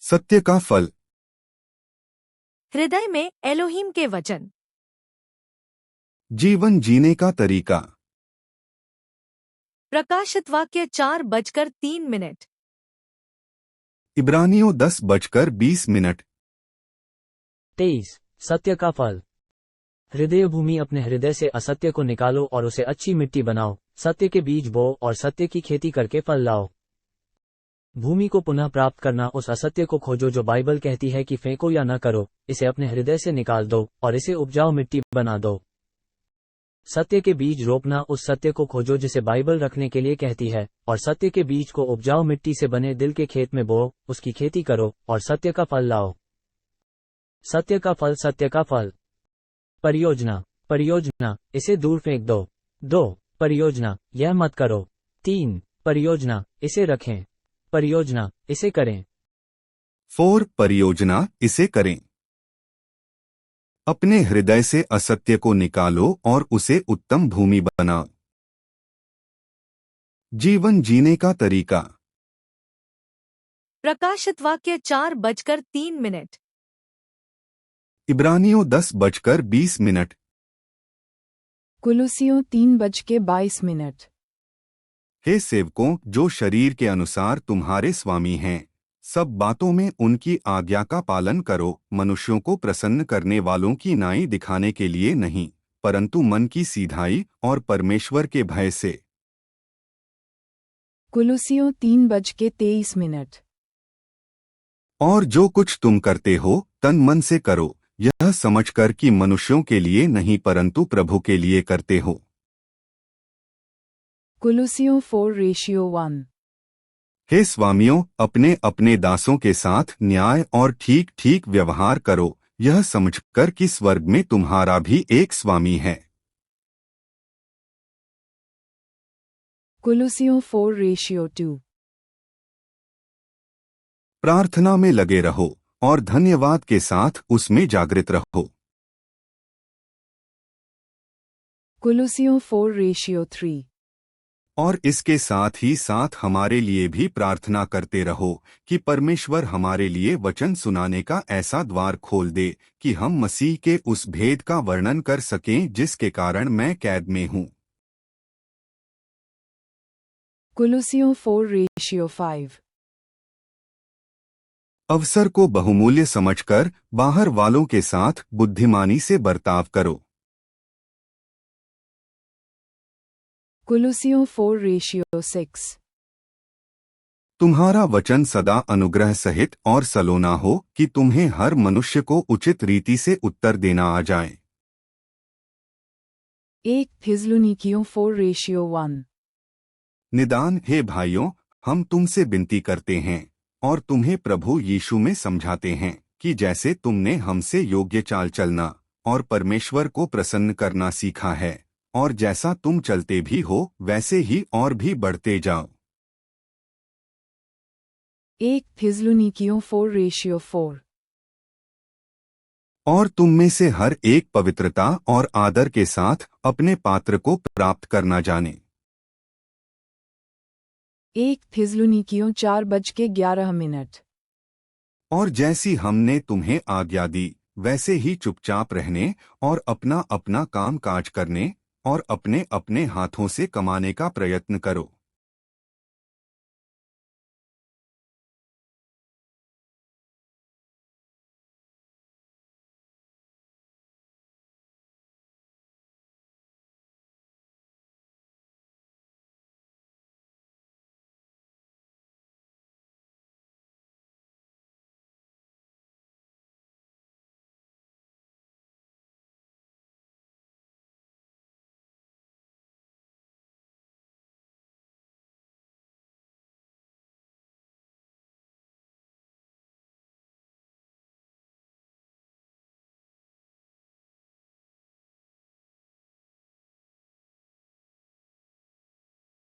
सत्य का फल। हृदय में एलोहीम के वचन। जीवन जीने का तरीका। प्रकाशित वाक्य 4:03। इब्रानियों 10:20। 23। सत्य का फल। हृदय भूमि, अपने हृदय से असत्य को निकालो और उसे अच्छी मिट्टी बनाओ, सत्य के बीज बो और सत्य की खेती करके फल लाओ। भूमि को पुनः प्राप्त करना, उस असत्य को खोजो जो बाइबल कहती है कि फेंको या न करो, इसे अपने हृदय से निकाल दो और इसे उपजाऊ मिट्टी बना दो। सत्य के बीज रोपना, उस सत्य को खोजो जिसे बाइबल रखने के लिए कहती है, और सत्य के बीज को उपजाऊ मिट्टी से बने दिल के खेत में बो, उसकी खेती करो और सत्य का फल लाओ। सत्य का फल। सत्य का फल। परियोजना। परियोजना, इसे दूर फेंक दो। 2 परियोजना, यह मत करो। 3 परियोजना, इसे रखें। परियोजना, इसे करें। 4 परियोजना, इसे करें। अपने हृदय से असत्य को निकालो और उसे उत्तम भूमि बनाओ। जीवन जीने का तरीका। प्रकाशित वाक्य 4:03। इब्रानियों 10:20। कुलुसियों 3:22। हे सेवकों, जो शरीर के अनुसार तुम्हारे स्वामी हैं, सब बातों में उनकी आज्ञा का पालन करो, मनुष्यों को प्रसन्न करने वालों की नाई दिखाने के लिए नहीं, परंतु मन की सीधाई और परमेश्वर के भय से। कुलुसियों 3:23। और जो कुछ तुम करते हो तन मन से करो, यह समझकर कि मनुष्यों के लिए नहीं परंतु प्रभु के लिए करते हो। कुलुसियों 4:1। हे स्वामियों, अपने अपने दासों के साथ न्याय और ठीक ठीक व्यवहार करो, यह समझकर कि स्वर्ग में तुम्हारा भी एक स्वामी है। कुलुसियों 4:2। प्रार्थना में लगे रहो और धन्यवाद के साथ उसमें जागृत रहो। कुलुसियों 4:3। और इसके साथ ही साथ हमारे लिए भी प्रार्थना करते रहो कि परमेश्वर हमारे लिए वचन सुनाने का ऐसा द्वार खोल दे कि हम मसीह के उस भेद का वर्णन कर सकें जिसके कारण मैं कैद में हूँ। कुलुसियों 4:5। अवसर को बहुमूल्य समझकर बाहर वालों के साथ बुद्धिमानी से बर्ताव करो। कुलुसियों 4:6। तुम्हारा वचन सदा अनुग्रह सहित और सलोना हो कि तुम्हें हर मनुष्य को उचित रीति से उत्तर देना आ जाए। 1 थिस्सलुनीकियों 4:1। निदान हे भाइयों, हम तुमसे विनती करते हैं और तुम्हें प्रभु यीशु में समझाते हैं कि जैसे तुमने हमसे योग्य चाल चलना और परमेश्वर को प्रसन्न करना सीखा है, और जैसा तुम चलते भी हो वैसे ही और भी बढ़ते जाओ। 1 थिस्सलुनीकियों 4:4। और तुम में से हर एक पवित्रता और आदर के साथ अपने पात्र को प्राप्त करना जाने। 1 थिस्सलुनीकियों 4:11। और जैसी हमने तुम्हें आज्ञा दी वैसे ही चुपचाप रहने और अपना अपना काम काज करने और अपने अपने हाथों से कमाने का प्रयत्न करो।